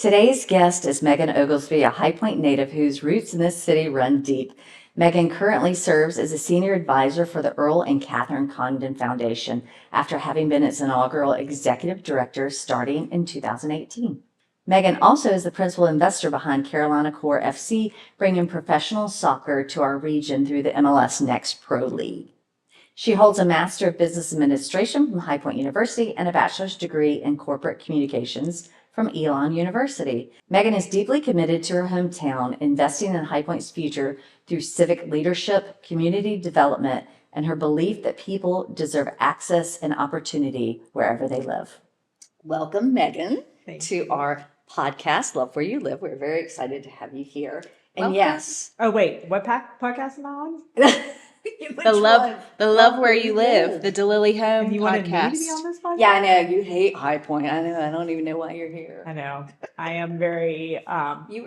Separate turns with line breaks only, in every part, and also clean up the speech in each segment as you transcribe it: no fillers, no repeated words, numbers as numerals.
Today's guest is Megan Oglesby, a High Point native whose roots in this city run deep. Megan currently serves as a senior advisor for the Earl and Catherine Congdon Foundation after having been its inaugural executive director starting in 2018. Megan also is the principal investor behind Carolina Core FC, bringing professional soccer to our region through the MLS Next Pro League. She holds a Master of Business Administration from High Point University and a bachelor's degree in corporate communications from Elon University. Megan is deeply committed to her hometown, investing in High Point's future through civic leadership, community development, and her belief that people deserve access and opportunity wherever they live. Welcome, Megan, to our podcast, Love Where You Live. We're very excited to have you here. And
Welcome.
yes.
Oh, wait, what podcast am I on?
The Love Where You Live, the DeLilly Home
And you wanted me to be on
podcast.
this podcast?
Yeah, I know. You hate High Point. I know. I don't even know why you're here.
I know. I am very
You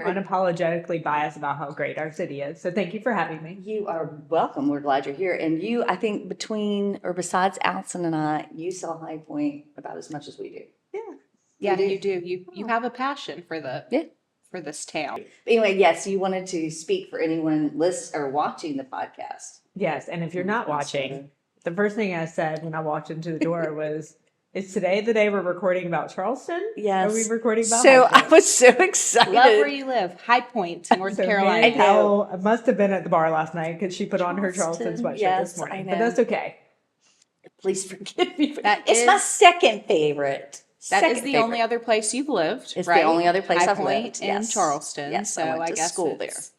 are-
unapologetically biased about how great our city is. So thank you for having me.
You are welcome. We're glad you're here. And you, I think besides Allison and I, you saw High Point about as much as we do.
Yeah,
You
you do. You have a passion for for this town.
Anyway, yes, you wanted to speak for anyone listening or watching the podcast.
Yes, and if you're not watching, the first thing I said when I walked into the door was, is today the day we're recording about Charleston?
Yes.
Are we recording about
So
High
I
Point?
was so excited.
Love Where You Live, High Point, North
So
Carolina.
Mary
I know.
Powell must have been at the bar last night because she put on her Charleston
Charleston,
sweatshirt
yes,
this morning.
I
But
know.
that's okay.
Please forgive me.
That
It's my
is-
second favorite.
That
Second
is the
favorite.
only other place you've lived,
It's
right?
the only other place
High
I've
Point
lived.
in
Yes.
Charleston.
Yes,
so
I went to
guess
school
it's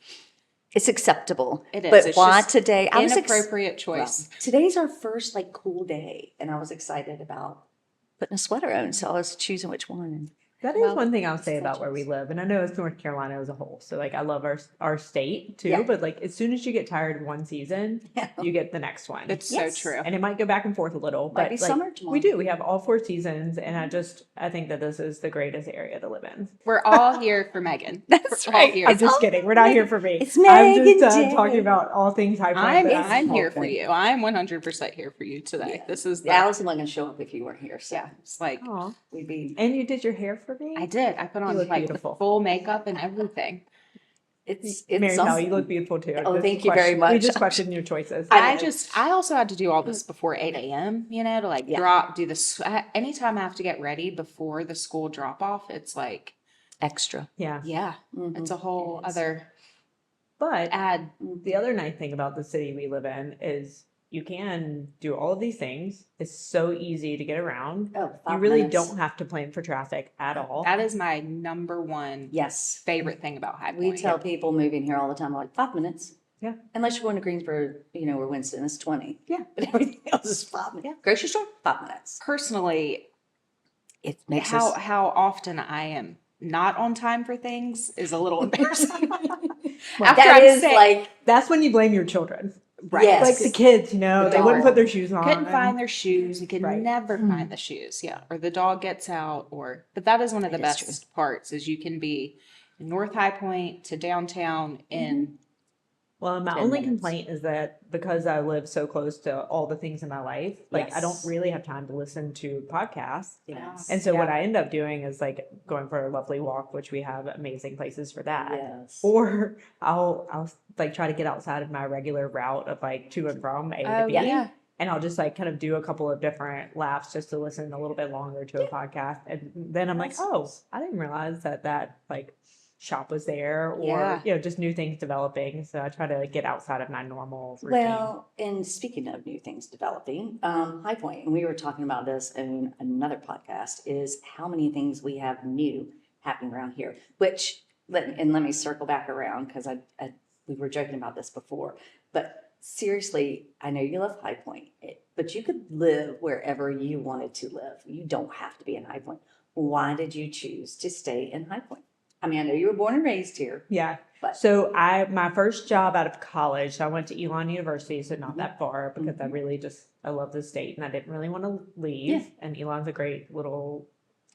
It's acceptable.
It is.
But
It's
why
just
today? I was
inappropriate choice.
Well, today's our first cool day, and I was excited about putting a sweater on, so I was choosing which one.
That is
Well,
one thing I'll say about
gorgeous.
where we live, and I know it's North Carolina as a whole. So I love our state too.
Yeah.
But as soon as you get tired of one season,
Yeah.
you get the next one.
It's
Yes.
so true.
And it might go back and forth a little,
Might
but
be summer tomorrow.
we do. We have all 4 seasons, and I think that this is the greatest area to live in.
We're all here for Megan.
That's
We're all
right.
here.
I'm just
all
kidding. We're not
Megan-
here for me.
it's
I'm just
Megan Day.
talking about all things High Point. but
I'm
High
here for
Point.
you. I'm 100% here for you today.
Yeah.
This is the,
Allison wasn't going to show up if you weren't here, so
yeah. It's like
Aw.
we'd be.
And you did your hair for me.
I did. I put on
You look
the
beautiful.
full makeup and everything.
It's
Mary
awesome.
Powell, you look beautiful too.
Oh,
Just
thank you very
We
much.
just questioned your choices.
I also had to do all this before 8 a.m., to
Yeah.
do this. Anytime I have to get ready before the school drop off, it's like,
extra.
Yeah.
yeah,
Mhm.
it's a whole
It is.
other
But
add.
the other nice thing about the city we live in is you can do all of these things. It's so easy to get around.
Oh,
You
5
really
minutes.
don't have to plan for traffic at all.
That is my number one
Yes.
favorite thing about High
We
Point.
tell people moving here all the time, like 5 minutes.
Yeah.
Unless you're going to Greensboro, or Winston, it's 20.
Yeah.
But everything else is 5 minutes. Grocery store, 5 minutes.
Personally,
It makes
how
us.
how often I am not on time for things is a little embarrassing.
That is like,
That's when you blame your children.
right.
Yes.
Like the kids, they
dog.
wouldn't put their shoes on.
Couldn't find their shoes. You could
Right.
never
Mm.
find the shoes. Yeah. Or the dog gets out but that is one of the
That is
best parts is you can be in North High Point to downtown in
Well, my
10
only
minutes.
complaint is that because I live so close to all the things in my life, I don't
Yes.
really have time to listen to podcasts.
yes.
And so what
Yeah.
I end up doing is going for a lovely walk, which we have amazing places for that.
Yes.
Or I'll try to get outside of my regular route of to and from A to B.
yeah.
And I'll just kind of do a couple of different laps just to listen a little bit longer to a podcast. And then I'm
That's
like, oh,
nice.
I didn't realize that shop was there or,
Yeah.
just new things developing. So I try to get outside of my normal routine.
Well, and speaking of new things developing, High Point, and we were talking about this in another podcast, is how many things we have new happening around here. Let me circle back around because we were joking about this before. But seriously, I know you love High Point, but you could live wherever you wanted to live. You don't have to be in High Point. Why did you choose to stay in High Point? I mean, I know you were born and raised here.
Yeah.
But-
So my first job out of college, I went to Elon University, so not that far because I really I love the state and I didn't really want to leave.
Yeah.
And Elon's a great little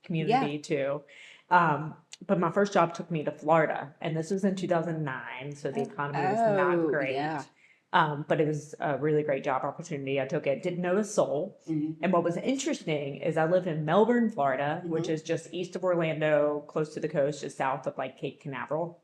community too. But my first job took me to Florida, and this was in 2009, so the economy was not
Oh,
great.
yeah.
But it was a really great job opportunity. I took it, didn't know a soul. And what was interesting is I live in Melbourne, Florida, which is just east of Orlando, close to the coast, just south of like Cape Canaveral.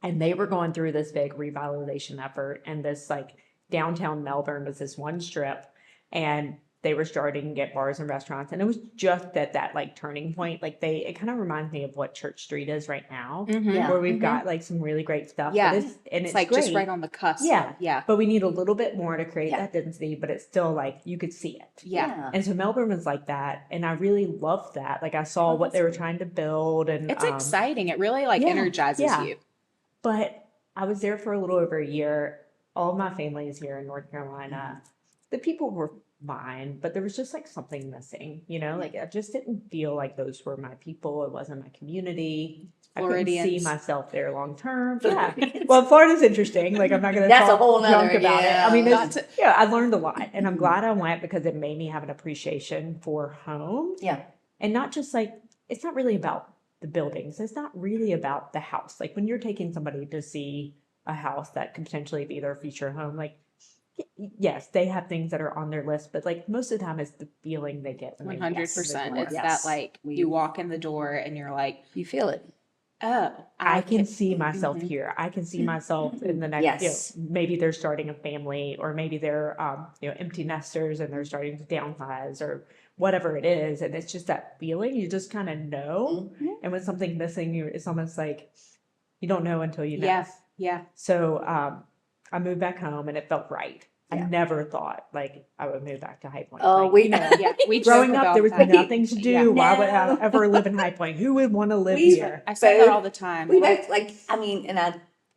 And they were going through this big revitalization effort. And this like downtown Melbourne was this one strip. And they were starting to get bars and restaurants. And it was just at that like turning point. Like it kind of reminds me of what Church Street is right now,
Yeah.
where we've got like some really great stuff.
Yeah.
But it's
like
great.
just right on the cusp.
Yeah.
Yeah.
But we need a little bit more to create
Yeah.
that density, but it's still like you could see it.
Yeah.
And so Melbourne was like that. And I really loved that. Like I saw what they were trying to build and
It's exciting. It really like
yeah,
energizes
yeah.
you.
But I was there for a little over a year. All of my family is here in North Carolina. The people were fine, but there was just like something missing, you know, like I just didn't feel like those were my people. It wasn't my community. I couldn't see
Floridians.
myself there long term. Yeah. Well, Florida's interesting. Like I'm not going to
That's a
talk
whole nother-
junk about it. I mean,
yeah.
it's, yeah, I learned a lot, and I'm glad I went because it made me have an appreciation for home,
Yeah.
and not just like it's not really about the buildings. It's not really about the house. Like when you're taking somebody to see a house that could potentially be their future home, like yes, they have things that are on their list, but like most of the time it's the feeling they get when they walk in the
100%.
door.
It's
Yes.
that like you walk in the door and you're like,
You feel it.
oh,
I can see myself here. I can see myself in the next,
Yes.
maybe they're starting a family, or maybe they're, empty nesters and they're starting to downsize or whatever it is. And it's just that feeling you just kind of know. And when something's missing, it's almost like you don't know until you know.
Yeah. Yeah.
So I moved back home and it felt right. I
Yeah.
never thought like I would move back to High Point.
Oh,
Like,
we-
you know,
Yeah. We
growing
joke
up, there was
about that.
nothing to do.
Yeah.
Why would I
No.
ever live in High Point? Who would want to live
We-
here?
I say that
Both.
all the time.
We
Like,
both like, I mean, and I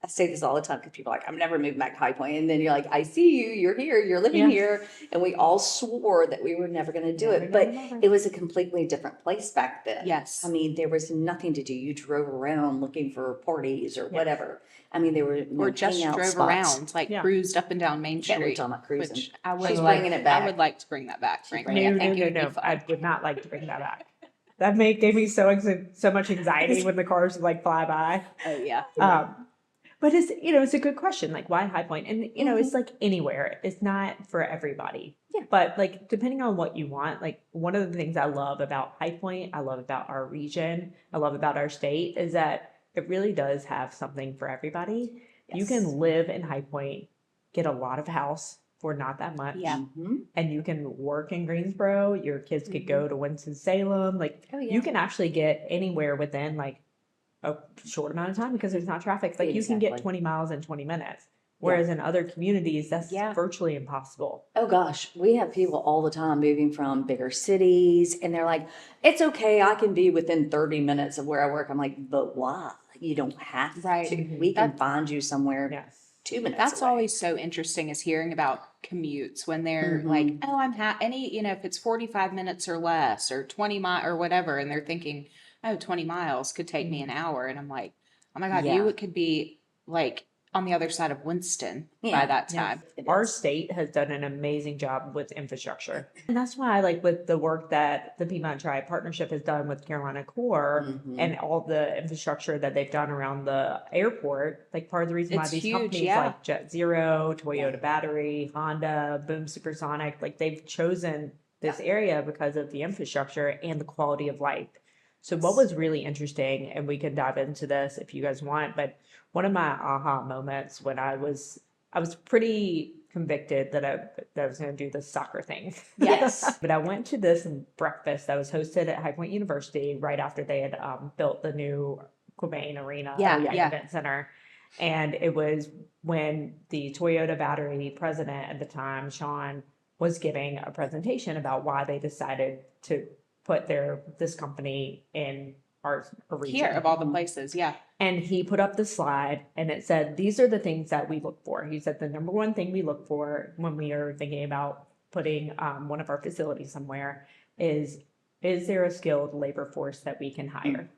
say this all the time because people are like, I'm never moving back to High Point. And then you're like, I see you, you're here, you're living
Yeah.
here. And we all swore that we were never going to do
Never,
it. But
never, never.
it was a completely different place back then.
Yes.
I mean, there was nothing to do. You drove around looking for parties or whatever. I mean, there were
or just
hangout
drove
spots.
around, like
Yeah.
cruised up and down Main
Yeah, we're
Street.
talking about cruising.
Which I would
She's
like,
bringing it back.
I would like to bring that back, frankly.
No,
I
no,
think it would
no.
be fun.
I would not like to bring that back. That gave me so much anxiety when the cars would like fly by.
Oh yeah.
But it's a good question. Like, why High Point? And it's like anywhere. It's not for everybody.
Yeah.
But like, depending on what you want, like one of the things I love about High Point, I love about our region, I love about our state is that it really does have something for everybody. You
Yes.
can live in High Point, get a lot of house for not that much.
Yeah.
Mhm.
And you can work in Greensboro. Your kids could go to Winston-Salem. Like
Oh, yeah.
you can actually get anywhere within like a short amount of time because there's not traffic. Like you can get
Exactly.
20 miles in 20 minutes. Whereas in other communities, that's
Yeah.
virtually impossible.
Oh gosh, we have people all the time moving from bigger cities and they're like, it's okay, I can be within 30 minutes of where I work. I'm like, but why? You don't have
Right.
to. We can find you somewhere
Yes.
2 minutes
That's
away.
always so interesting is hearing about commutes when they're like, oh, if it's 45 minutes or less or 20 miles or whatever, and they're thinking, oh, 20 miles could take me an hour. And I'm like, oh my God,
Yeah.
you could be like on the other side of Winston
Yeah.
by that
Yeah.
time.
It
Our
is.
state has done an amazing job with infrastructure. And that's why, like, with the work that the Piedmont Tribe Partnership has done with Carolina Core and all the infrastructure that they've done around the airport, like, part of the reason why
It's
these
huge,
companies
yeah.
like Jet Zero, Toyota Battery, Honda, Boom Supersonic, like, they've chosen this area because of the infrastructure and the quality of life. So what was really interesting, and we can dive into this if you guys want, but one of my aha moments when I was pretty convicted that I was going to do this soccer thing.
Yes.
But I went to this breakfast that was hosted at High Point University right after they had built the new Quabain Arena event center. And it was when the Toyota Battery president at the time, Sean, was giving a presentation about why they decided to put this company in our region.
Here, of all the places, yeah.
And he put up the slide and it said, these are the things that we look for. He said, the number one thing we look for when we are thinking about putting one of our facilities somewhere is there a skilled labor force that we can hire?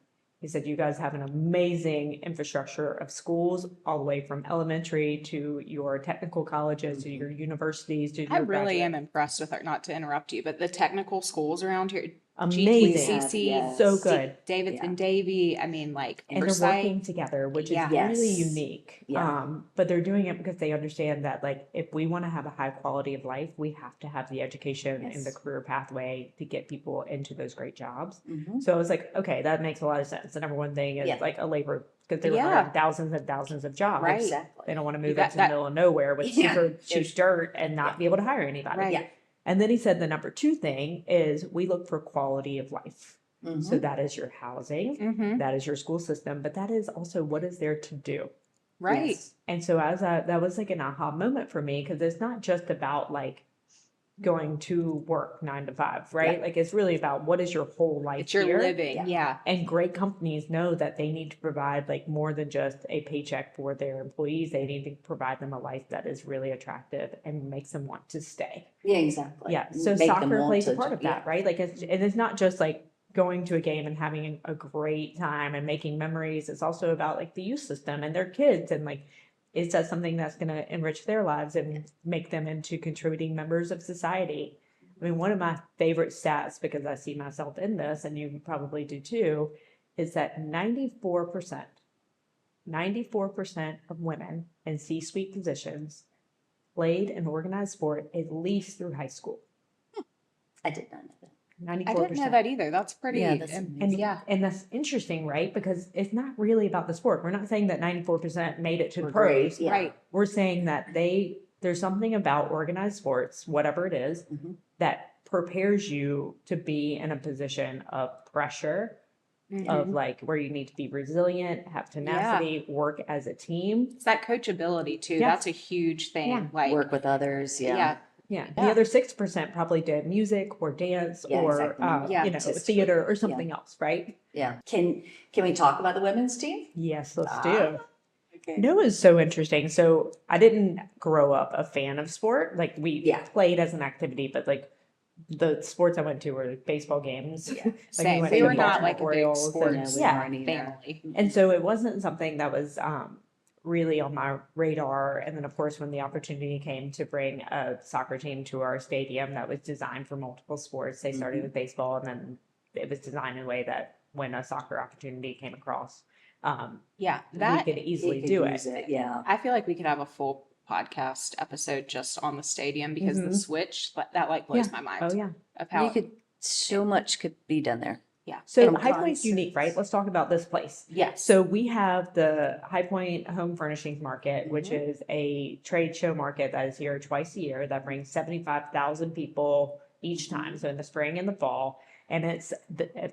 He said, you guys have an amazing infrastructure of schools all the way from elementary to your technical colleges, to your universities, to
I
your
really
graduate.
am impressed with our, not to interrupt you, but the technical schools around here,
amazing.
GTCC,
yes.
So good.
Davidson Davy. I mean, like
And they're
Forsyth.
working together, which is
Yeah.
really
Yes.
unique.
Yeah.
But they're doing it because they understand that, like, if we want to have a high quality of life, we have to have the education and the
Yes.
career pathway to get people into those great jobs.
Mhm.
So I was like, okay, that makes a lot of sense. The number one thing is
Yeah.
like a labor, because they were
Yeah.
hiring thousands and thousands of jobs.
Right.
Exactly.
They don't want to
You
move
got
into
that-
the middle of nowhere with
Yeah.
super cheap
There's-
dirt and not
yeah.
be able to hire anybody.
Right.
Yeah.
And then he said the number two thing is we look for quality of life.
Mhm.
So that is your housing,
Mhm.
that is your school system, but that is also what is there to do.
Right.
Yes.
And so that was like an aha moment for me, because it's not just about like going to work 9 to 5, right? Like it's really about what is your whole life
It's your
here.
living.
Yeah.
Yeah.
And great companies know that they need to provide like more than just a paycheck for their employees. They need to provide them a life that is really attractive and makes them want to stay.
Yeah, exactly.
Yeah. So
Make them
soccer
want
plays a
to-
part of
yeah.
that, right? Like it's not just like going to a game and having a great time and making memories. It's also about like the youth system and their kids, and like, is that something that's going to enrich their lives and make them into contributing members of society? I mean, one of my favorite stats, because I see myself in this, and you probably do too, is that 94% of women in C-suite positions played an organized sport at least through high school.
I did not know that.
94%.
I didn't know that either. That's pretty.
Yeah, that's
and
And
yeah.
and that's interesting, right? Because it's not really about the sport. We're not saying that 94% made it to
We're
the pros.
great, yeah.
Right.
We're saying that there's something about organized sports, whatever it is,
Mhm.
that prepares you to be in a position of pressure,
Mhm.
of like where you need to be resilient, have tenacity, work as a team.
It's that coachability too.
Yeah.
That's a huge thing.
Yeah.
Like,
Work with others. Yeah.
yeah.
Yeah.
Yeah.
The other 6% probably did music or dance
Yeah,
or
exactly.
Yeah.
Artistic.
theater or something else, right?
Yeah. Can we talk about the women's team?
Yes, let's
Ah.
do.
Okay.
No, it's so interesting. So I didn't grow up a fan of sport. Like we
Yeah.
played as an activity, but like the sports I went to were baseball games.
Yeah.
Same.
went
We
to
were not
Baltimore
like a big
Orioles and-
sports
we
yeah.
weren't either.
family.
And so it wasn't something that was really on my radar. And then, of course, when the opportunity came to bring a soccer team to our stadium that was designed for multiple sports, they started with baseball, and then it was designed in a way that when a soccer opportunity came across,
Yeah.
we
That
could easily
You could
do
use
it.
Yeah.
I feel like we could have a full podcast episode just on the stadium because the
Mhm.
switch that like blows
Yeah.
my mind
Oh, yeah.
of how
So much could be done there.
So
From
High Point's unique, right?
concerts.
Let's talk about this place.
yes.
So we have the High Point Home Furnishings Market, which
Mhm.
is a trade show market that is here twice a year that brings 75,000 people each time. So in the spring and the fall. And it's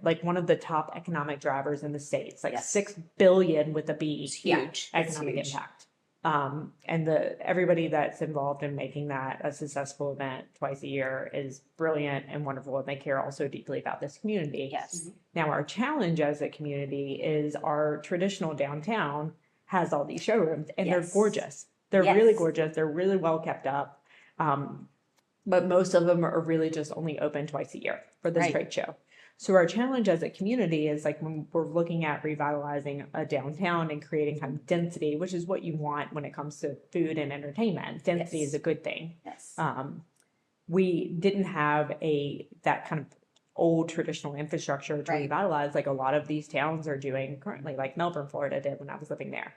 like one of the top economic drivers in the state. It's like
Yes.
6 billion with a B.
It's huge.
It's
Economic
huge.
impact. And everybody that's involved in making that a successful event twice a year is brilliant and wonderful, and they care also deeply about this community.
Yes.
Now, our challenge as a community is our traditional downtown has all these showrooms, and
Yes.
they're gorgeous. They're really
Yes.
gorgeous. They're really well kept up. But most of them are really just only open twice a year for this
Right.
trade show. So our challenge as a community is like when we're looking at revitalizing a downtown and creating kind of density, which is what you want when it comes to food and entertainment. Density
Yes.
is a good thing.
Yes.
We didn't have that kind of old traditional infrastructure to
Right.
revitalize like a lot of these towns are doing currently, like Melbourne, Florida did when I was living there.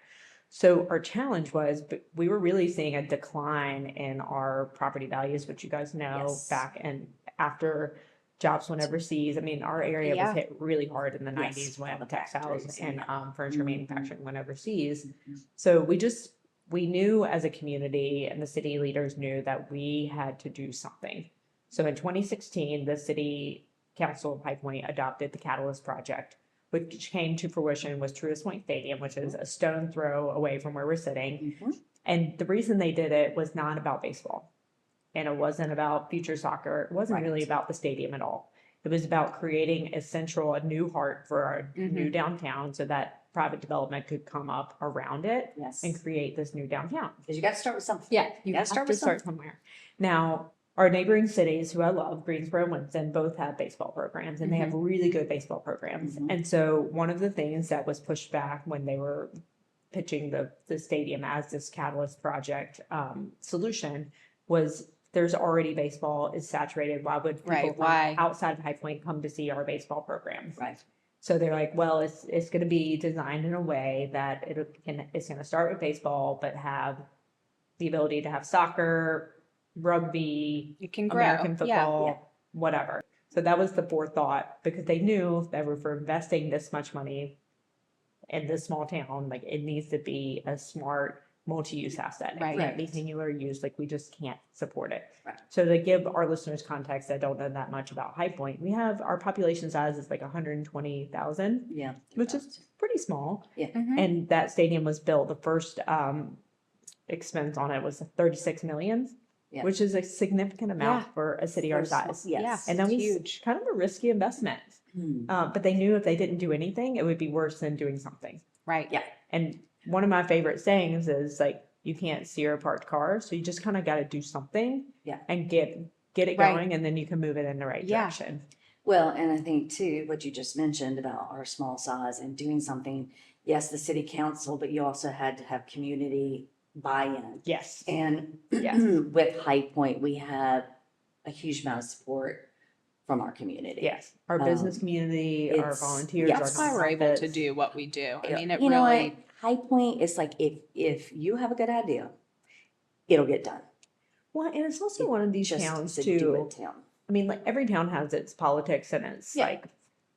So our challenge was, we were really seeing a decline in our property values, which you guys know
Yes.
back and after jobs went overseas. I mean, our area
Yeah.
was hit really hard in the
Yes,
90s
all
when
the
textiles
factories
and
and-
furniture
Mhm.
manufacturing went overseas.
Mhm.
So we knew as a community, and the city leaders knew, that we had to do something. So in 2016, the city council of High Point adopted the Catalyst Project, which came to fruition was Truist Point Stadium, which is a stone throw away from where we're sitting.
Mhm.
And the reason they did it was not about baseball. And it wasn't about future soccer. It wasn't
Right.
really about the stadium at all. It was about creating a new heart for our new downtown so that private development could come up around it
Yes.
and create this new downtown.
Because you got to start with something.
Yeah, you
gotta
have
start
to
with
start somewhere. Now, our neighboring cities, who I love, Greensboro and Winston, both have baseball programs, and they have really good baseball programs.
Mhm.
And so one of the things that was pushed back when they were pitching the stadium as this Catalyst Project solution was there's already baseball, it's saturated. Why would people
Right,
from
why?
outside of High Point come to see our baseball program?
Right.
So they're like, well, it's going to be designed in a way that it's going to start with baseball, but have the ability to have soccer, rugby,
It can grow.
American
Yeah.
football, whatever. So that was the forethought, because they knew that for investing this much money in this small town, like it needs to be a smart multi-use asset. It
Right.
can't be singular use, like we just can't support it.
Right.
So to give our listeners context that don't know that much about High Point, we have our population size is like 120,000,
Yeah.
which is pretty small.
Mhm.
And that stadium was built, the first expense on it was 36 million,
Yeah.
which is a significant amount
Yeah.
for a city our
For small-
size.
Yes.
And that
It's
was
huge.
kind of a risky investment. But they knew if they didn't do anything, it would be worse than doing something.
Right.
Yeah.
And one of my favorite sayings is like, you can't steer a parked car, so you just kind of got to do something,
Yeah.
and get it
Right.
going, and then you can move it in the right
Yeah.
direction.
Well, and I think too, what you just mentioned about our small size and doing something, yes, the city council, but you also had to have community buy-in.
Yes.
And
Yes.
with High Point, we have a huge amount of support from our community.
Yes. Our business community, our
it's-
volunteers,
yeah.
our
That's why we're able to
nonprofits.
do what we do. I mean, it
You know
really.
what? High Point is like if you have a good idea, it'll get done.
Well, and it's also one of these
Just
towns
to do
too.
it town.
I mean, like every town has its politics and its
Yeah.
like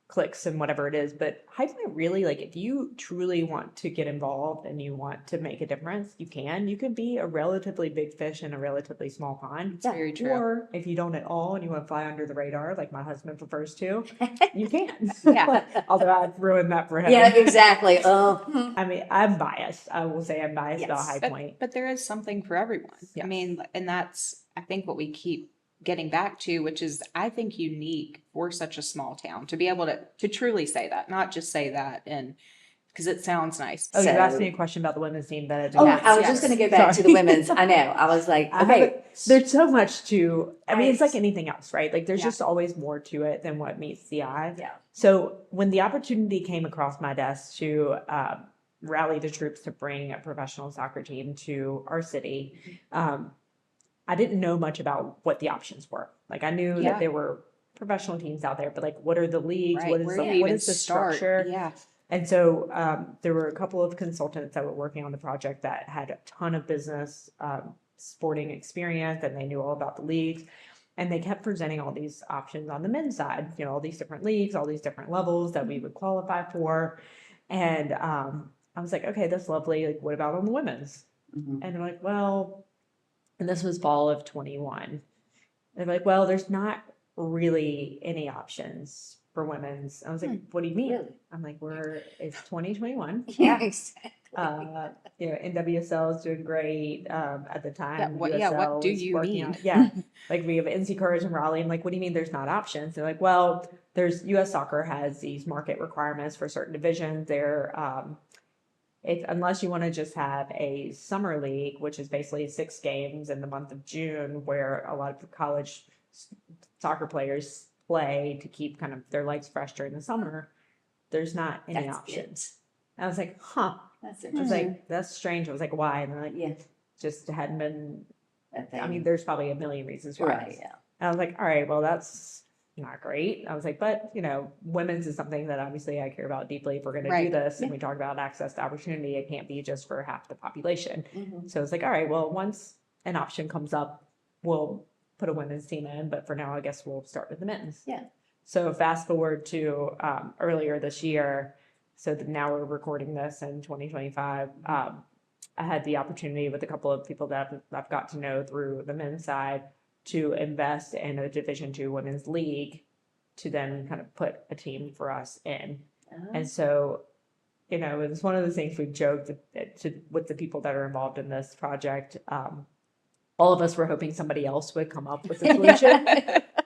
cliques and whatever it is, but High Point really, like, if you truly want to get involved and you want to make a difference, you can be a relatively big fish in a relatively small pond.
It's very true.
Or if you don't at all and you want to fly under the radar, like my husband prefers to, you can.
Yeah.
Although I've ruined that for him.
Yeah, exactly. Oh,
I mean, I'm biased. I will say I'm biased about
Yes.
High Point.
But there is something for everyone. I
Yes.
mean, and that's, I think, what we keep getting back to, which is, I think, unique for such a small town to be able to truly say that, not just say that, and because it sounds nice.
Oh, you
So-
asked me a question about the women's team that I didn't
oh,
ask.
I was
yes.
just going to go back to the
Sorry.
women's. I know. I was like,
I
okay.
haven't- There's so much to, I mean, it's like
Right.
anything else, right? Like there's
Yeah.
just always more to it than what meets the eye.
Yeah.
So when the opportunity came across my desk to rally the troops to bring a professional soccer team to our city, I didn't know much about what the options were. Like I knew
Yeah.
that there were professional teams out there, but like what are the leagues?
Right.
What is
Where
the,
do you
what
even
is the
start?
structure?
Yeah.
And so there were a couple of consultants that were working on the project that had a ton of business sporting experience, and they knew all about the leagues. And they kept presenting all these options on the men's side, you know, all these different leagues, all these different levels that we would qualify for. And I was like, okay, that's lovely. Like, what about on the women's?
Mhm.
And they're like, well, and this was fall of 21. They're like, well, there's not really any options for women's. I was like, what do you mean?
Really?
I'm like, it's 2021.
Yeah, exactly.
You know, NWSL is doing great. At the time,
Yeah, what
USL
do
was
you
working
mean?
on- yeah, like we have NC Courage and Raleigh. I'm like, what do you mean there's not options? They're like, well, there's US Soccer has these market requirements for certain divisions. Unless you want to just have a summer league, which is basically 6 games in the month of June, where a lot of college soccer players play to keep kind of their legs fresh during the summer, there's not any
That's
options. I was like, huh.
That's
I was
interesting.
like, that's strange. I was like, why? And they're like,
Yeah.
just hadn't been.
a
I
thing.
mean, there's probably a million reasons why.
right. Yeah.
And I was like, all right, well, that's not great. I was like, but you know, women's is something that obviously I care about deeply. If we're going to do
Right.
this and we talk about access to opportunity, it can't be just for half the population.
Mhm.
So it's like, all right, well, once an option comes up, we'll put a women's team in. But for now, I guess we'll start with the men's.
Yeah.
So fast forward to earlier this year. So that now we're recording this in 2025. I had the opportunity with a couple of people that I've got to know through the men's side to invest in a Division II women's league to then kind of put a team for us in.
Oh,
And so, you know, it was one of the things we've joked with the people that are involved in this project. All of us were hoping somebody else would come up with a solution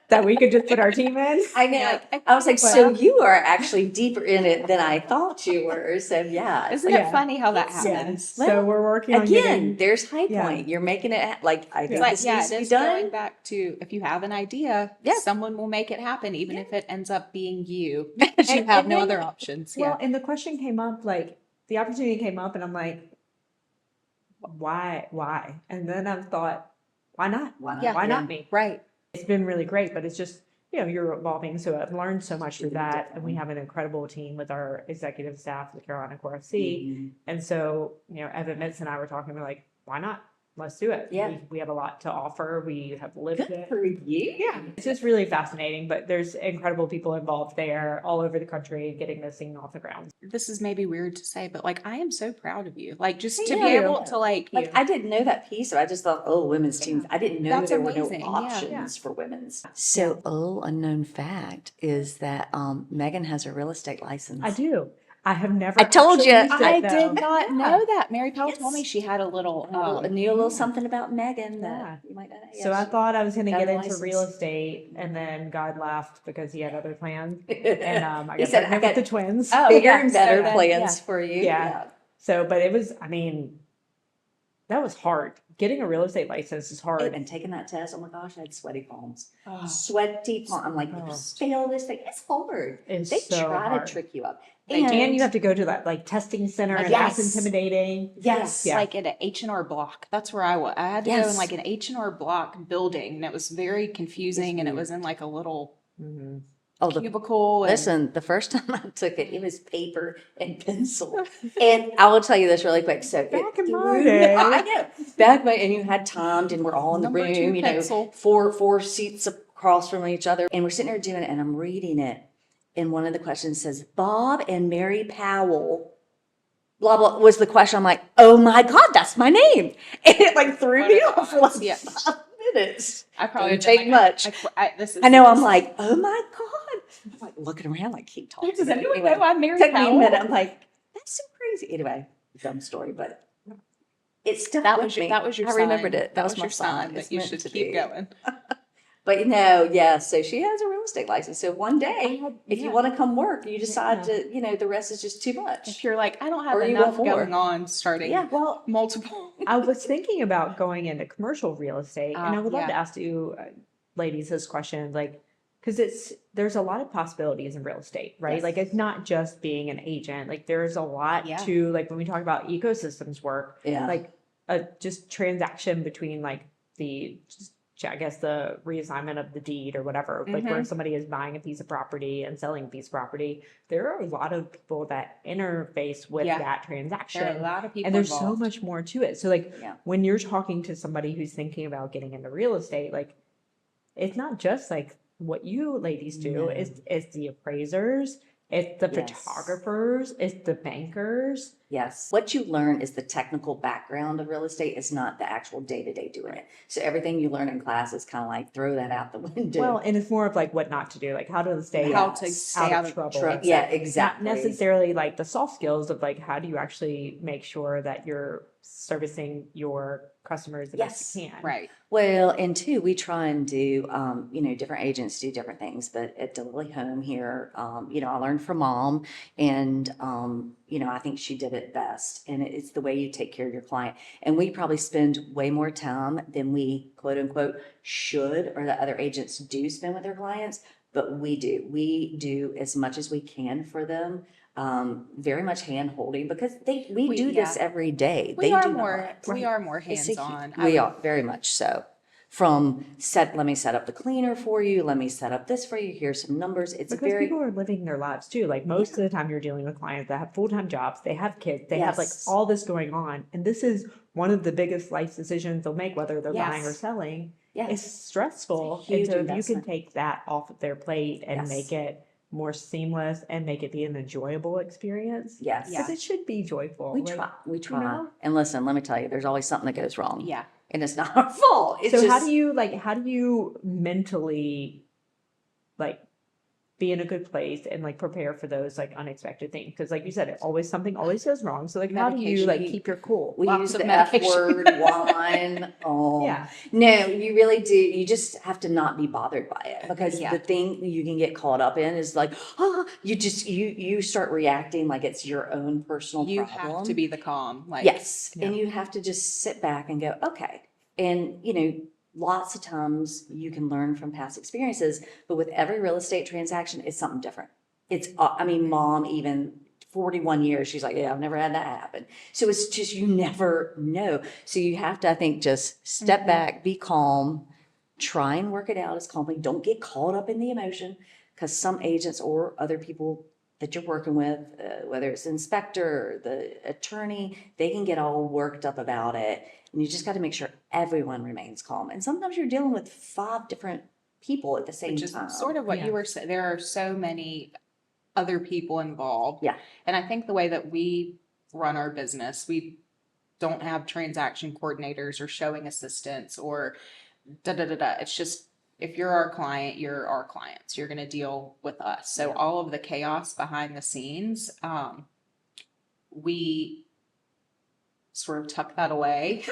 that we could just put our team in.
I know.
Yeah.
I was like, so
Well-
you are actually deeper in it than I thought you were. So yeah.
Isn't
Yeah.
it funny how that
Yes.
happens?
So
Well,
we're working on
Again,
getting,
there's High
Yeah.
Point. You're making it like I think
Yeah.
this
Yeah,
needs
it
to be
is going
done.
back to, if you have an idea,
Yeah.
someone will make it happen, even
Yeah.
if it ends up being you, because you have
and
no
then-
other options.
well,
Yeah.
and the question came up, like the opportunity came up and I'm like, why? And then I thought, why not?
Why not?
Yeah.
Why not me?
Right.
It's been really great, but it's just, you're evolving. So I've learned so much through that. And we have an incredible team with our executive staff, the Carolina Core FC.
Mhm.
And so, Evan Mitz and I were talking, we're like, why not? Let's do it.
Yeah.
We have a lot to offer. We have lived
Good
it.
for you.
Yeah, it's just really fascinating, but there's incredible people involved there all over the country getting this thing off the ground.
This is maybe weird to say, but like I am so proud of you. Like just to
Thank
be
you.
able to like
Like, I didn't know that piece, so I just thought, oh, women's teams. I didn't know
That's
there were
amazing.
no
Yeah.
options for women's. So, unknown fact is that Megan has a real estate license.
I do. I have never.
I told
actually
you.
used it,
I
though.
did not
Yeah.
know that. Mary Powell told me
Yes.
she had a little
I knew a little
yeah.
something about Megan that
Yeah.
you might not know.
So I thought I was going to
got
get
a
into
license.
real estate, and then God laughed because he had other plans, and I
He
got
said,
pregnant
I
with the
got
twins.
Oh,
bigger
yeah,
and
so
better
then,
plans for you.
Yeah. So, but it was, that was hard. Getting a real estate license is hard.
And taking that test, oh my gosh, I had sweaty palms.
Oh.
Sweaty palms. I'm like,
Oh.
fail this thing. It's hard.
It's
They
so
try
hard.
to trick you up.
They do.
And you have to go to that like testing center, and that's
Yes.
intimidating.
Yes.
Yeah.
Like at an H&R Block. That's where I was. I had to go in
Yes.
like an H&R Block building, and it was very confusing, and it was in like a little
Mhm.
Oh, the
cubicle. And
Listen, the first time I took it, it was paper and pencil. And I will tell you this really quick. So
Back in my
threw me-
day.
I know. Back when, and you had timed, and we're all in the
Number
room,
2 pencil.
four seats across from each other. And we're sitting there doing it, and I'm reading it. And one of the questions says, Bob and Mary Powell, blah, blah, was the question. I'm like, oh my God, that's my name. And it like threw me
What a
off for like
thought. Yeah.
5 minutes.
I probably
Didn't take much.
This is,
I know. I'm like, oh my God. I'm like looking around, like, keep talking.
Does anyone
Anyway,
know I'm Mary
took me a
Powell?
minute. I'm like, that's so crazy. Anyway, dumb story, but it stuck
That
with
was your,
me.
that was your
I
sign.
remembered it.
That was
my
your sign
It's
that you
meant
should
to
keep
be.
going.
But yeah. So she has a real estate license. So one day, if you
yeah.
want to come work, you decide
Yeah.
to, the rest is just too
If
much.
you're like, I don't have
Or you
enough
want more.
going on starting
Yeah.
Well,
multiple.
I was thinking about going into commercial real estate, and I would love
yeah.
to ask you, ladies, this question, like, because there's a lot of possibilities in real estate, right?
Yes.
Like, it's not just being an agent. Like, there's a lot
Yeah.
to, like, when we talk about ecosystems work,
Yeah.
like a just transaction between like I guess the reassignment of the deed or whatever, like where somebody is buying a piece of property and selling a piece of property. There are a lot of people that interface with
Yeah.
that transaction.
There are a lot of people
And there's
involved.
so much more to it. So like
Yeah.
when you're talking to somebody who's thinking about getting into real estate, like it's not just like what you ladies do.
No.
It's the appraisers, it's the
Yes.
photographers, it's the bankers.
Yes. What you learn is the technical background of real estate. It's not the actual day-to-day doing it. So everything you learn in class is kind of like throw that out the window.
Well, and it's more of like what not to do, like how to stay
How
out,
to stay out of
trouble.
Yeah, exactly.
Not necessarily like the soft skills of like how do you actually make sure that you're servicing your customers the best you can.
Right.
Well, and two, we try and do, different agents do different things, but at the Lily Home here, I learned from mom and, I think she did it best. And it's the way you take care of your client. And we probably spend way more time than we quote unquote should, or that other agents do spend with their clients, but we do. We do as much as we can for them. Very much hand holding because we do this every day.
We
They
are
do
more
not.
we are more
It's a hu-
hands-on.
We are very much so. Let me set up the cleaner for you. Let me set up this for you. Here's some numbers. It's
Because
very,
people are living their lives too. Like most of the time you're dealing with clients that have full-time jobs, they have kids, they have like
Yes.
all this going on. And this is one of the biggest life decisions they'll make, whether they're buying or
Yes.
selling.
yes.
It's stressful.
It's a huge
And so if you can
investment.
take that off of their plate and
Yes.
make it more seamless and make it be an enjoyable experience.
Yes.
Because it should be joyful.
We
like-
try. We try.
know?
And listen, let me tell you, there's always something that goes wrong.
Yeah.
And it's not our fault. It's
So
just,
how do you mentally like be in a good place and like prepare for those like unexpected things? Because like you said, something always goes wrong. So like how do you
Medication.
like keep your cool?
we
Lots
use
of
the F
medication.
word, whine.
Yeah.
No, you really do. You just have to not be bothered by it because
Yeah.
the thing you can get caught up in is like, you start reacting like it's your own personal
You
problem.
have to be the calm. Like
Yes.
Yeah.
And you have to just sit back and go, okay. And, lots of times you can learn from past experiences, but with every real estate transaction, it's something different. Mom even 41 years. She's like, yeah, I've never had that happen. So it's just, you never know. So you have to, I think, just step back, be calm, try and work it out as calmly. Don't get caught up in the emotion, because some agents or other people that you're working with, whether it's the inspector or the attorney, they can get all worked up about it. And you just got to make sure everyone remains calm. And sometimes you're dealing with 5 different people at the same
Which is
time.
sort of what
Yeah.
you were saying. There are so many other people involved.
Yeah.
And I think the way that we run our business, we don't have transaction coordinators or showing assistants or da da da da. It's just, if you're our client, you're our clients. You're going to deal with us. So
Yeah.
all of the chaos behind the scenes, we sort of tuck that away.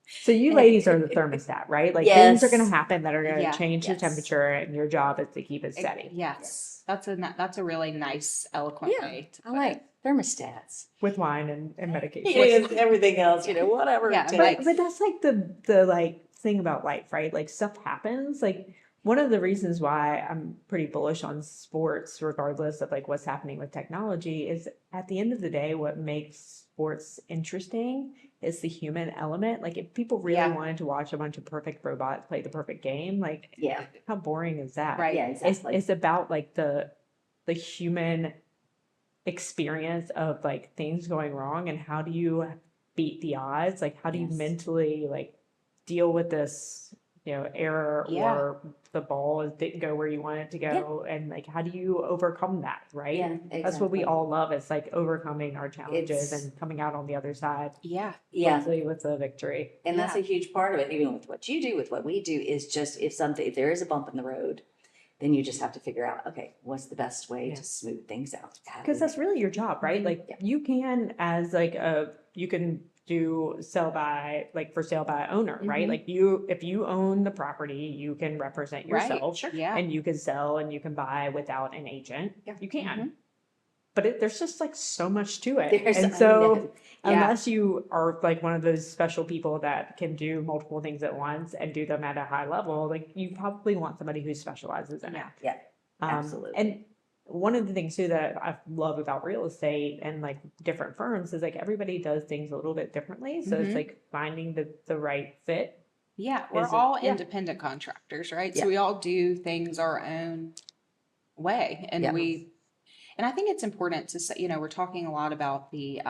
So you ladies are the thermostat, right? Like
Yes.
things are going to happen that are going to
Yeah.
change the
Yes.
temperature, and your job is to keep it steady
Yes. That's a really nice, eloquent
Yeah,
way to
I
put
like
it.
with wine and medication.
it. Everything else, whatever
Yeah,
it
and
takes.
But that's like the like thing about life, right? Like stuff happens. Like one of the reasons why I'm pretty bullish on sports, regardless of like what's happening with technology, is at the end of the day, what makes sports interesting is the human element. Like if people really
Yeah.
wanted to watch a bunch of perfect robots play the perfect game, like
Yeah,
how boring is that?
Right.
yeah, exactly.
It's about like the human experience of like things going wrong, and how do you beat the odds? Like how do you
Yes.
mentally like deal with this, error,
Yeah.
or the ball didn't go where you want it to go, and like how do you overcome that, right?
Yeah,
That's what we
exactly.
all love. It's like overcoming our challenges
It's-
and coming out on the other side,
Yeah.
Yeah,
hopefully with a victory.
and that's
Yeah.
a huge part of it. Even with what you do, with what we do, is just if there is a bump in the road, then you just have to figure out, okay, what's the best way
Yeah.
to smooth things out?
Because that's really your job, right? Like
Yeah.
you can, as like you can do sell by, like for sale by owner, right?
Mhm.
Like if you own the property, you can represent
Right.
yourself,
Sure.
Yeah.
and you can sell and you can buy without an agent.
Yeah.
You can.
Mhm.
But there's just like so much to it.
There's-
And
I
so
know.
Yeah.
unless you are like one of those special people that can do multiple things at once and do them at a high level, like you probably want somebody who specializes in it.
Yeah.
Yeah, absolutely.
And one of the things too that I love about real estate and like different firms is like everybody does things a little bit differently. So it's
Mhm.
like finding the right fit.
Yeah. We're
Is it-
all
yeah.
independent contractors, right?
Yeah.
So we all do things our own way. And
Yeah.
and I think it's important to say, we're talking a lot about the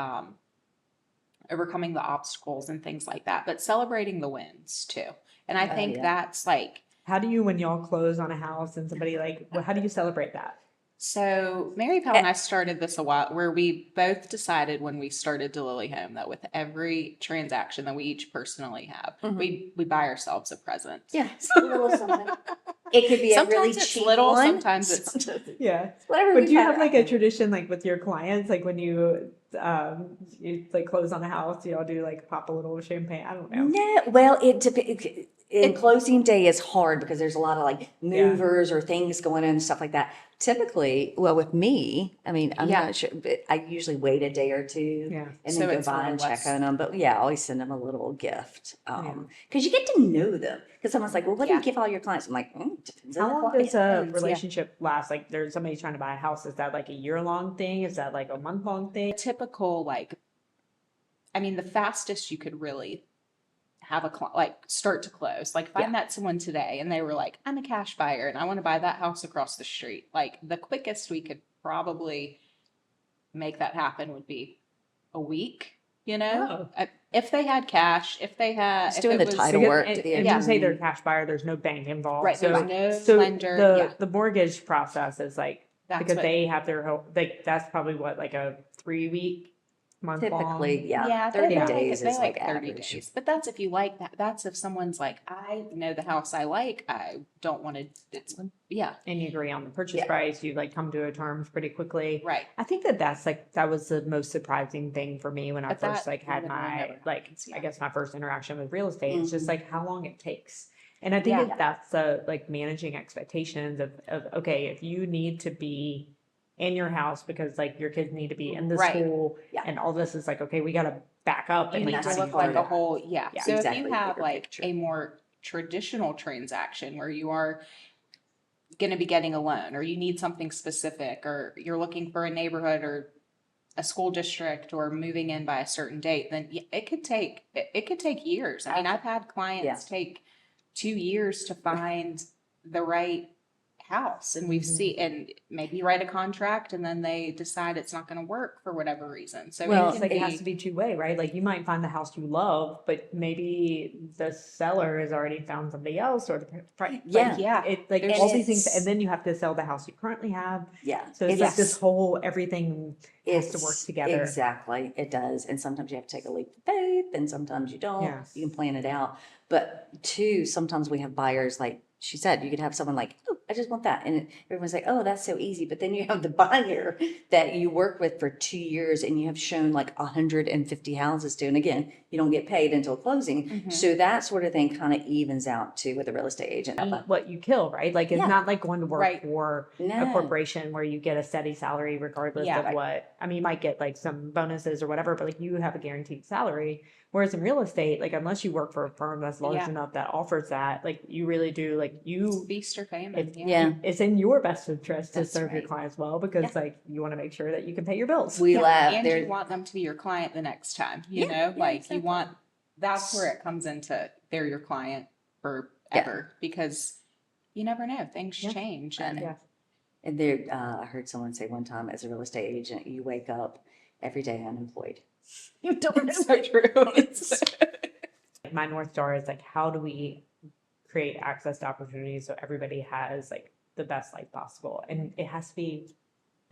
overcoming the obstacles and things like that, but celebrating the wins too. And I
Oh,
think
yeah.
that's like,
How do you, when y'all close on a house and somebody like, how do you celebrate that?
so Mary Powell and I started this a while, where we both decided when we started DeLilly Home that with every transaction that we each personally have,
Mhm.
we buy ourselves a present.
Yeah, it's a little something. It could be a really
Sometimes it's
cheap
little,
one.
sometimes it's
Yeah.
whatever.
But
we've
do you
had
have like a
happen.
tradition like with your clients, like when you like close on a house, y'all do like pop a little champagne? I don't know.
No, well, it depends. In closing day is hard because there's a lot of like movers or things going on and stuff like that. Typically, well, with me, I mean, I'm
Yeah.
not sure, but I usually wait a day or two
Yeah.
and
So
then go
it's a
by
little
and check
less-
on them. But yeah, I always send them a little gift because you get to know them. Because someone's like, well, what do
Yeah.
you give all your clients? I'm like, depends on
How
the
long
client.
does a
Yeah.
relationship last? Like there's somebody trying to buy a house. Is that like a year-long thing? Is that like a month-long thing?
typical, the fastest you could really have start to close. Like if I
Yeah.
met someone today and they were like, I'm a cash buyer and I want to buy that house across the street, like the quickest we could probably make that happen would be a week, if they had cash, if
Just doing the title
Because-
work.
and,
to the
and
Yeah.
you say they're a cash buyer, there's no bank involved.
Right,
So,
there's no lender, yeah.
the mortgage process is like,
That's
because
what-
they have their whole, like, that's probably what, like a 3-week, month
Typically,
long.
yeah,
they
30
like
days
they
is
like
like
30
average.
days. But that's if you like that. That's if someone's like, I know the house I like. I don't want to. It's yeah,
And you agree on the purchase
Yeah.
price, you like come to a terms pretty quickly.
right.
I think that was the most surprising thing for me when I
But
first
that
like had
literally
my
never
like
happens,
I
yeah.
guess my first interaction with real estate. It's just
Mhm.
like how long it takes. And I think
Yeah.
that that's like managing expectations of okay, if you need to be in your house because like your kids need to be in the
Right.
school
Yeah.
and all this is like, okay, we gotta back up
You
and
need
like
that's
to
how do
look
you
like
do
a
that?
whole yeah.
Yeah.
So if
Exactly,
you
the
have
bigger
like
picture.
a more traditional transaction where you are going to be getting a loan, or you need something specific, or you're looking for a neighborhood or a school district or moving in by a certain date, then it could take years. I mean, I've had clients take 2 years to find the right house, and we've seen, and maybe write a contract and then they decide it's not going to work for whatever reason. So
Well,
It's like it has to be two-way, right? Like you might find the house you love, but maybe the seller has already found somebody else, or the price.
Yeah.
Yeah.
It like
There's-
all these things,
it's-
and then you have to sell the house you currently have.
Yeah.
So it's like
It's-
this whole everything has to work
It's
together.
exactly, it does. And sometimes you have to take a leap of faith and sometimes you don't.
Yeah.
You can plan it out. But two, sometimes we have buyers, like she said, you could have someone like, oh, I just want that. And everyone's like, oh, that's so easy. But then you have the buyer that you work with for 2 years and you have shown like 150 houses to. And again, you don't get paid until closing.
Mhm.
So that sort of thing kind of evens out too with a real estate agent.
Eat what you kill, right? Like it's
Yeah.
not like going to work
Right.
for a
No.
corporation where you get a steady salary regardless
Yeah.
of what. I mean, you might get like some bonuses or whatever, but like you have a guaranteed salary. Whereas in real estate, like unless you work for a firm that's large
Yeah.
enough that offers that, like you really do, like you,
Feast or famine.
Yeah.
it's in your best interest to
That's
serve your
right.
clients well because like you want to make sure that you can pay your bills.
We laugh.
And
There,
you want them to be your client the next time, you
Yeah,
know,
yeah,
like
exactly.
you want, that's where it comes into they're your client forever, because you never know, things
Yeah.
change.
I
And
know.
Yeah.
And there, I heard someone say one time, as a real estate agent, you wake up every day unemployed. You don't know.
it's so true. It's-
My North Star is like, how do we create access to opportunities so everybody has like the best life possible? And it has to be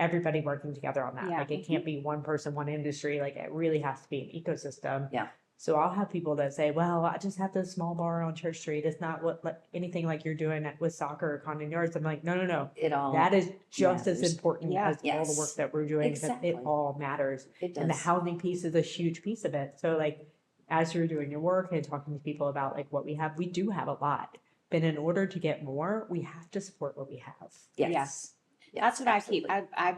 everybody working together on that.
Yeah.
Like it can't be one person, one industry. Like it really has to be an ecosystem.
Yeah.
So I'll have people that say, well, I just have this small bar on Church Street. It's not what like anything like you're doing with soccer or Congdon Yards. I'm like, no.
It all,
That is just as
matters.
important
Yeah.
as all the work
Yes.
that we're doing because
Exactly.
it all matters.
it
And the
does.
housing piece is a huge piece of it. So like as you're doing your work and talking to people about like what we do have a lot. But in order to get more, we have to support what we have.
Yes.
Yes.
Yes,
That's what
absolutely.
I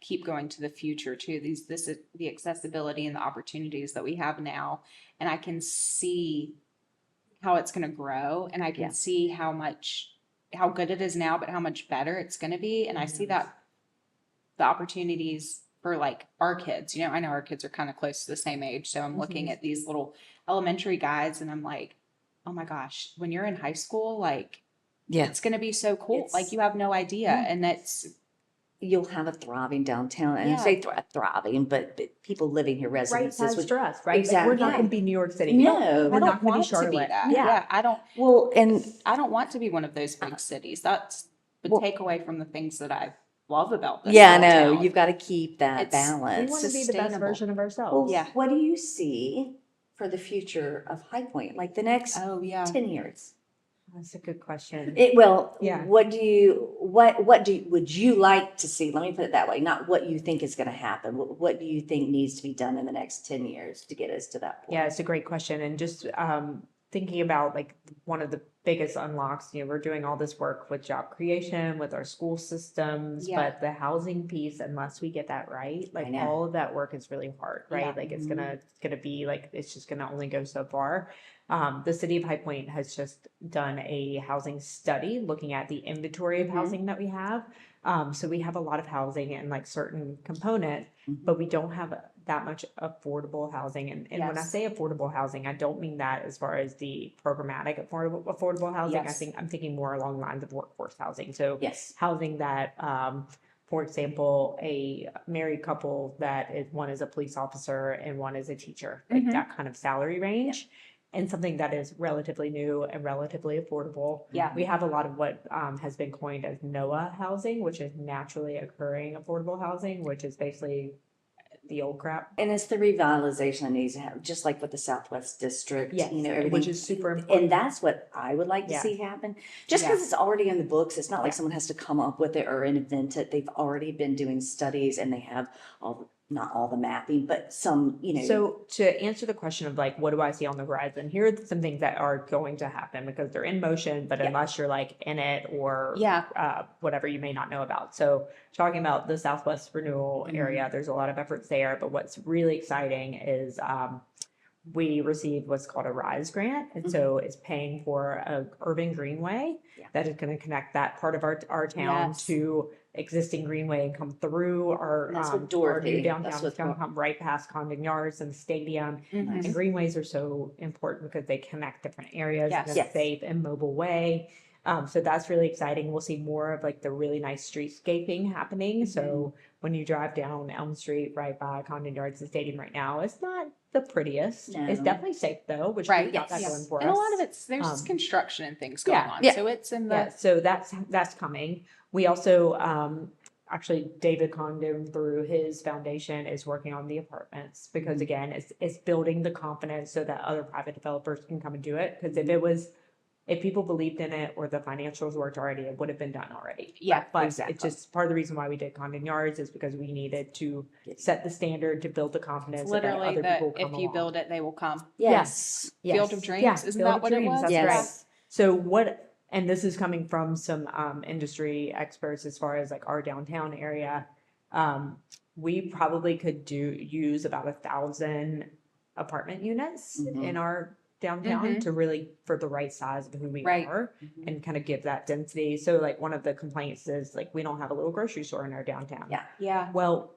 keep going to the future too. This is the accessibility and the opportunities that we have now. And I can see how it's going to grow, and I can
Yeah.
see how good it is now, but how much better it's going to be. And I see that the opportunities for like our kids, you know, I know our kids are kind of close to the same age. So I'm looking at these little elementary guys and I'm like, oh my gosh, when you're in high school, like
Yeah.
it's going to be so cool.
It's-
Like you have no idea.
Yeah.
And that's,
You'll have a thriving downtown, and I
Yeah.
say thriving, but people living here,
Right
residences.
size
With,
for us, right? Like,
Exactly.
we're not going to be New York City.
No.
We're
I
not
don't
going to be
want it to be
Charlotte.
that.
Yeah.
Yeah.
well, and
I don't want to be one of those big cities. That's the
Well-
takeaway from the things that I love about this.
yeah, I
little
know
town.
you've got to keep that
It's-
balance.
We want to be the best
Sustainable.
version of
Well,
ourselves.
Yeah.
what do you see for the future of High Point, like the next
Oh yeah.
10 years?
That's a good question.
Yeah.
Yeah.
What would you like to see? Let me put it that way. Not what you think is going to happen. What do you think needs to be done in the next 10 years to get us to that point?
Yeah, it's a great question. And just thinking about like one of the biggest unlocks, you know, we're doing all this work with job creation, with our school systems,
Yeah.
but the housing piece, unless we get that right, like
know.
all of that work is really hard, right?
Yeah.
Like it's gonna be like, it's just gonna only go so far. The city of High Point has just done a housing study looking at the inventory of
Mhm.
housing that we have. So we have a lot of housing and like certain component,
Mhm.
but we don't have that much affordable housing. And when I
Yes.
say affordable housing, I don't mean that as far as the programmatic affordable housing.
Yes.
I'm thinking more along the lines of workforce housing. So
Yes.
housing that, for example, a married couple that is one is a police officer and one is a teacher, like
Mhm.
that kind of salary range. And something that is relatively new and relatively affordable.
Yeah.
We have a lot of what has been coined as NOAA housing, which is naturally occurring affordable housing, which is basically the old crap.
And it's the revitalization that needs to happen, just like with the Southwest District,
Yes,
you know,
which
everything.
is super important.
And that's what I would like to
Yeah.
see happen. Just because
Yeah.
it's already in the books, it's not like
Yeah.
someone has to come up with it or invent it. They've already been doing studies and they have not all the mapping, but some, you know.
So to answer the question of like, what do I see on the horizon? Here are some things that are going to happen because they're in motion, but
Yeah.
unless you're like in it or
Yeah.
whatever, you may not know about. So talking about the Southwest Renewal
Mhm.
area, there's a lot of efforts there, but what's really exciting is we received what's called a RISE grant. And so it's paying for a urban greenway that is going to connect that part of our town
Yes.
to existing greenway and come through our,
And that's what
our
Dorothy-
new downtown.
that's
It's
what
going to come right past Congdon Yards and the stadium.
Mhm.
And greenways are so important because they connect different areas
Yes.
in a
Yes.
safe and mobile way. So that's really exciting. We'll see more of like the really nice streetscaping happening. So when you drive down Elm Street right by Congdon Yards and Stadium right now, it's not the prettiest. It's
No.
definitely safe though, which
Right.
we got that
Yes.
going for
And a
us.
lot of it's, there's construction and things going
yeah.
on.
Yeah.
So it's in the,
Yeah, so that's coming. We also actually David Congdon through his foundation is working on the apartments because again it's building the confidence so that other private developers can come and do it. Because if people believed in it or the financials worked already, it would have been done already.
Yeah,
But
exactly.
it's just part of the reason why we did Congdon Yards is because we needed to set the standard to build the confidence so that
literally
other
that
people come
if you
along.
build it, they will come.
Yes.
Field of Dreams,
Yeah,
isn't
Field
that
of
what it
Dreams,
was?
That's
Yes.
right. So and this is coming from some industry experts as far as like our downtown area. We probably could use about 1,000 apartment units in our downtown to really for the right size of who we
Right.
are and kind of give that density. So like one of the complaints is like we don't have a little grocery store in our downtown.
Yeah.
Yeah.
Well,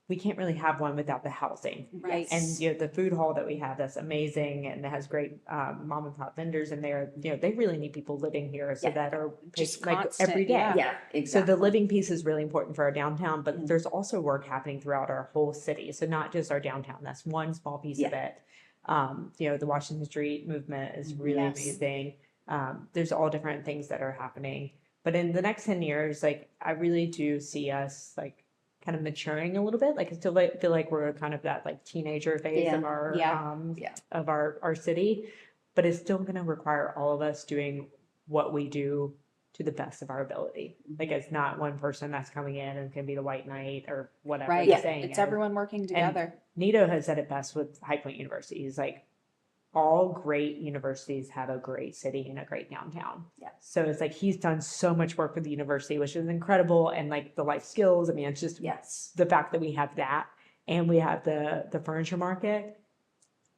we can't really have one without the housing.
Right.
And the food hall that we have that's amazing and it has great mom and pop vendors in there. They really need people living here so
Yeah.
that are
Just
like
constant,
every day.
yeah.
Yeah,
So
exactly.
the living piece is really important for our downtown, but there's also work happening throughout our whole city. So not just our downtown. That's one small piece of it. The Washington Street movement is really
Yes.
amazing. There's all different things that are happening. But in the next 10 years, like I really do see us like kind of maturing a little bit. Like I still feel like we're kind of that like teenager phase of our of our city, but it's still going to require all of us doing what we do to the best of our ability. Like it's not one person that's coming in and can be the white knight or whatever
Right.
the saying
It's
is.
everyone working together.
Nito has said it best with High Point University. He's like, all great universities have a great city and a great downtown.
Yeah.
So it's like he's done so much work with the university, which is incredible. And like the life skills, I mean, it's just the fact that we have that and we have the furniture market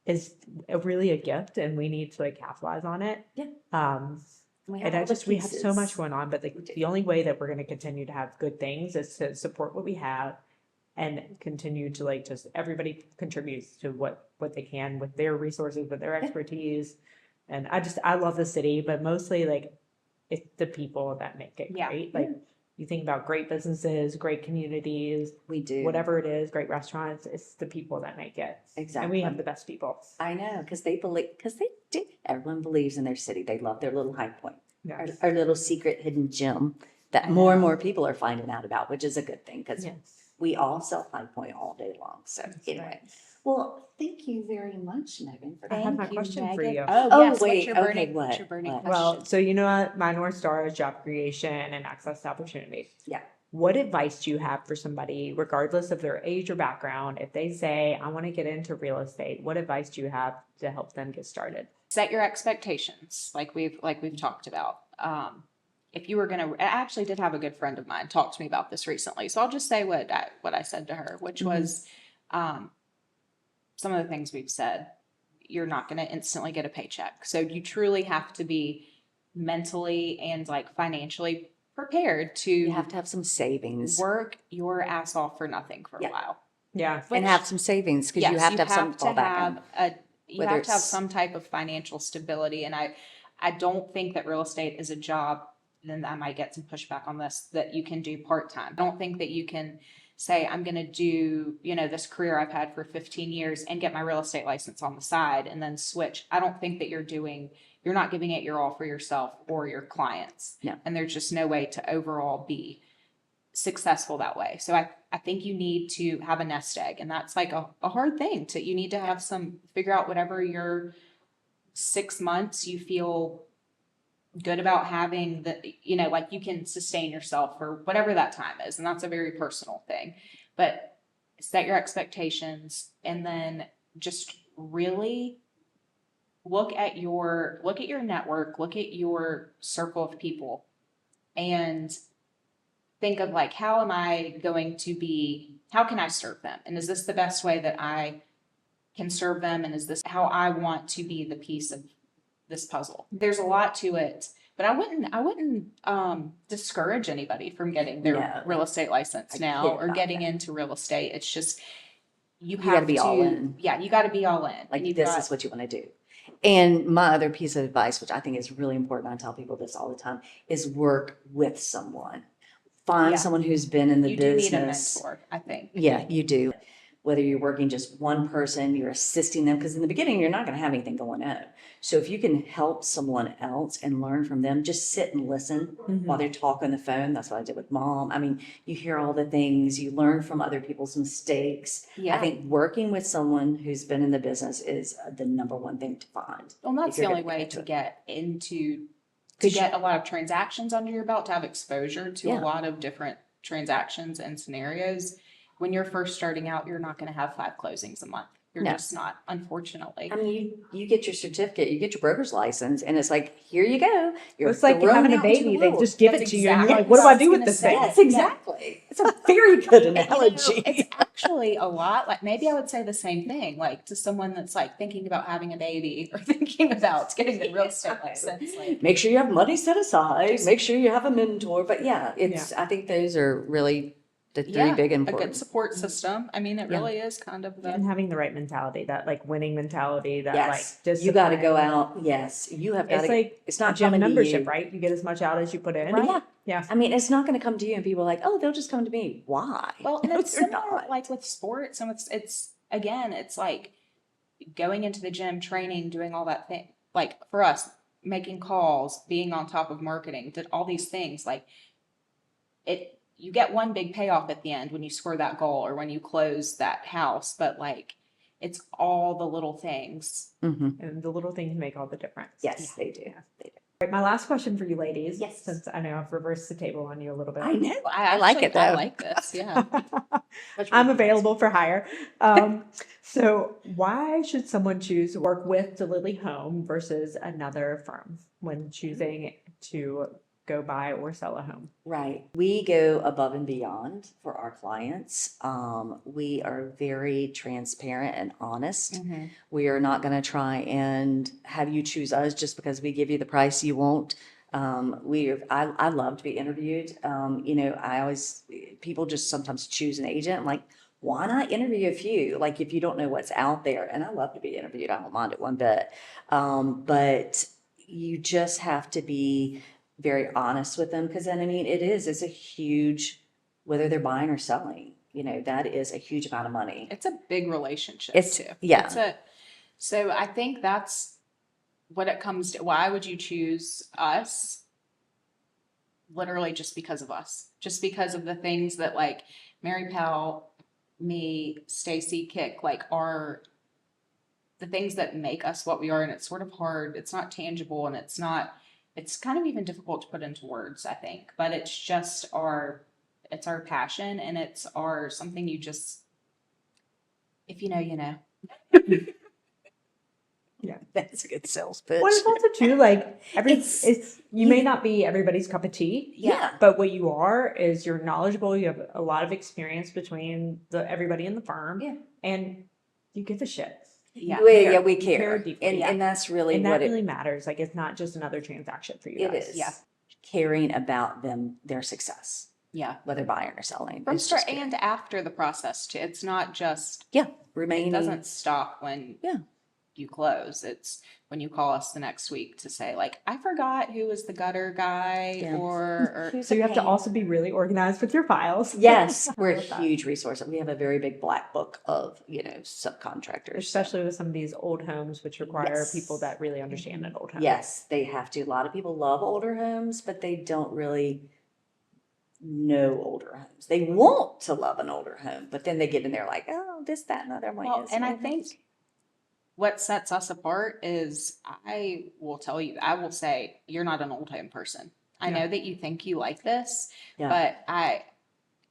is really a gift and we need to like capitalize on it.
Yeah.
We have so much going on, but the only way that we're going to continue to have good things is to support what we have and continue to like just everybody contributes to what they can with their resources, with their expertise. And I love the city, but mostly like it's the people that make it great. Like you think about great businesses, great communities,
We do.
whatever it is, great restaurants, it's the people that make it.
Exactly.
And we have the best people.
I know, because they do. Everyone believes in their city. They love their little High Point,
Yes.
our little secret hidden gem that more and more people are finding out about, which is a good thing because we all sell High Point all day long. So anyway, well, thank you very much, Megan. For
I have my
Thank you,
question for
Megan.
you.
Oh,
Oh,
yes.
wait,
What's your
okay,
burning,
what?
what's your burning
What?
question?
Well, so my North Star is job creation and access to opportunity.
Yeah.
What advice do you have for somebody, regardless of their age or background, if they say, I want to get into real estate, what advice do you have to help them get started?
Set your expectations, like we've talked about. If you were gonna, I actually did have a good friend of mine talk to me about this recently, so I'll just say what I said to her, which was, some of the things we've said. You're not gonna instantly get a paycheck, so you truly have to be mentally and like financially prepared to
You have to have some savings
work your ass off for nothing for a
Yeah.
while.
Yeah.
and have some savings because you have to have some to fall back on.
You
Whether
have to have
it's-
some type of financial stability. And I don't think that real estate is a job, then I might get some pushback on this, that you can do part-time. I don't think that you can say, I'm going to do, this career I've had for 15 years and get my real estate license on the side and then switch. I don't think that you're not giving it your all for yourself or your clients.
No.
And there's just no way to overall be successful that way. So I think you need to have a nest egg, and that's like a hard thing you need to have figure out whatever your 6 months you feel good about having like you can sustain yourself for whatever that time is. And that's a very personal thing, but set your expectations and then just really look at your network, look at your circle of people and think of like, how can I serve them? And is this the best way that I can serve them, and is this how I want to be the piece of this puzzle? There's a lot to it, but I wouldn't discourage anybody from getting their
No.
real estate license
I
now
kid
or
about
getting
that.
into real estate. It's just you
gotta
have
be
to
all in.
Yeah, you got to be all in.
Like,
And you've
this
got-
is what you want to do. And my other piece of advice, which I think is really important, I tell people this all the time, is work with someone. Find
Yeah.
someone who's been in the
you do need a
business.
mentor, I think.
Yeah, you do. Whether you're working just one person, you're assisting them, because in the beginning, you're not going to have anything going on. So if you can help someone else and learn from them, just sit and listen while they're talking on the phone. That's what I did with mom. I mean, you hear all the things, you learn from other people's mistakes.
Yeah.
I think working with someone who's been in the business is the number one thing to find.
Well, and that's
if you're
the only
gonna
way
get
to
into it.
get into to
'Cause you-
get a lot of transactions under your belt, to have exposure to
Yeah.
a lot of different transactions and scenarios. When you're first starting out, you're not going to have 5 closings a month. You're
No.
just not, unfortunately.
I mean, you get your certificate, you get your broker's license, and it's like, here you go. You're
It's like
thrown
having a
out into the
baby. They
world.
just give
That's
it to you, and you're
exactly
like, what do
what I
I
was
do with
gonna
this
say.
thing?
Yes, exactly. It's a very good
And,
analogy.
it's actually a lot like, maybe I would say the same thing, like to someone that's like thinking about having a baby or thinking about getting the real estate license. Like,
Make sure you have money set aside.
Just-
Make sure you have a mentor. But yeah, I think those are really the three
yeah,
big
a
important.
good support system. I mean, it
Yeah.
really is kind of the.
And having the right mentality, that like winning mentality, that
Yes,
like
you got to go
discipline.
out. Yes, you have got
It's
to.
like
It's
a
not
gym
coming to
membership,
you.
right? You get as much out as you put in.
Right. Yeah.
Yeah.
I mean, it's not going to come to you, and people are like, "Oh, they'll just come to me." Why?
Well, and
No,
it's
they're
similar
not.
like with sports, and it's again, it's like going into the gym, training, doing all that thing. Like for us, making calls, being on top of marketing, did all these things. Like it, you get one big payoff at the end when you score that goal or when you close that house, but like it's all the little things.
Mhm.
And the little things make all the difference.
Yes, they do. They do.
All right, my last question for you ladies.
Yes.
Since I know I've reversed the table on you a little bit.
I know.
I
like
actually-
it though.
I like this. Yeah.
I'm available for hire. So why should someone choose to work with Lily Home versus another firm when choosing to go buy or sell a home?
Right. We go above and beyond for our clients. We are very transparent and honest.
Mhm.
We are not going to try and have you choose us just because we give you the price you want. I love to be interviewed. People just sometimes choose an agent. I'm like, why not interview a few? Like if you don't know what's out there, and I love to be interviewed. I don't mind it one bit. But you just have to be very honest with them, because then, I mean, it's a huge, whether they're buying or selling, that is a huge amount of money.
It's a big relationship
It's-
too.
yeah.
So I think that's what it comes to. Why would you choose us? Literally just because of us, just because of the things that like Mary Powell, me, Stacy, Kick, like are the things that make us what we are. And it's sort of hard. It's not tangible, and it's kind of even difficult to put into words, I think, but it's just it's our passion, and it's something you just, if you know, you know.
Yeah, that's a good sales pitch.
Well, it's also too like
It's-
you may not be everybody's cup of tea.
Yeah.
But what you are is you're knowledgeable. You have a lot of experience between everybody in the firm.
Yeah.
And you give a shit.
Yeah.
We
You care
care.
deeply.
And that's really
And
what
that really matters. Like it's not just another transaction for you
it
guys.
is.
Yeah.
Caring about their success,
Yeah.
whether buying or selling.
From
It's
start
just caring.
and after the process too. It's not just,
Yeah,
it
remaining.
doesn't stop when
Yeah.
you close. It's when you call us the next week to say like, I forgot who was the gutter guy
Yeah.
or
Who's
So
a
you have to
pain?
also be really organized with your files.
Yes, we're a
love that.
huge resource. We have a very big black book of, subcontractors.
Especially with some of these old homes, which require
Yes.
people that really understand an old home.
Yes, they have to. A lot of people love older homes, but they don't really know older homes. They want to love an older home, but then they get in there like, oh, this, that, and other. I'm like,
well,
yes,
and I
it
think
is.
what sets us apart is I will say you're not an old home person. I
Yeah.
know that you think you like this,
Yeah.
but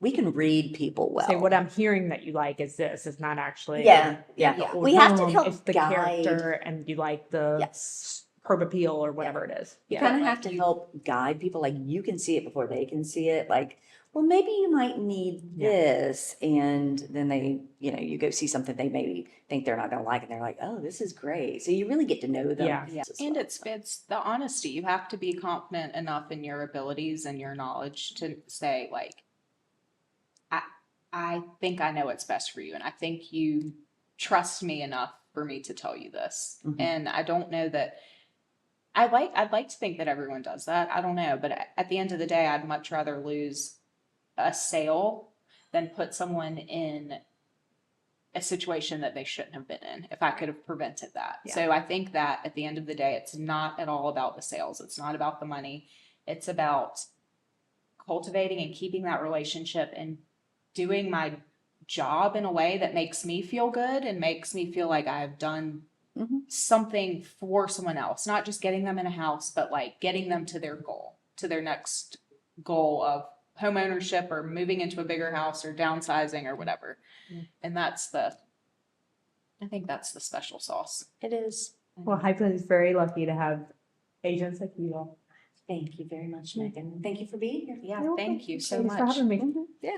We can read people well.
Say what I'm hearing that you like is this. It's not actually
Yeah,
the
yeah.
old
We have to
home,
help
it's the
guide.
character and you like the
Yes.
curb appeal or whatever it is.
You
Yeah.
kind of
like
have to
you-
help guide people. Like you can see it before they can see it. Like well, maybe you might need
Yeah.
this. And then they, you go see something they maybe think they're not going to like, and they're like, oh, this is great. So you really get to know them.
Yeah.
Yeah,
as
and
well.
it's the honesty. You have to be confident enough in your abilities and your knowledge to say, like, I think I know what's best for you, and I think you trust me enough for me to tell you this.
Mhm.
And I don't know that I'd like to think that everyone does that. I don't know, but at the end of the day, I'd much rather lose a sale than put someone in a situation that they shouldn't have been in if I could have prevented that.
Yeah.
So I think that at the end of the day, it's not at all about the sales. It's not about the money. It's about cultivating and keeping that relationship and doing my job in a way that makes me feel good and makes me feel like I've done something for someone else, not just getting them in a house, but like getting them to their goal, to their next goal of home ownership or moving into a bigger house or downsizing or whatever. And I think that's the special sauce.
It is.
Well, Highfield is very lucky to have agents like you all.
Thank you very much, Megan. Thank you for being here.
Yeah,
You're
thank
welcome.
you so
Thanks
much.
for having me.
Yeah.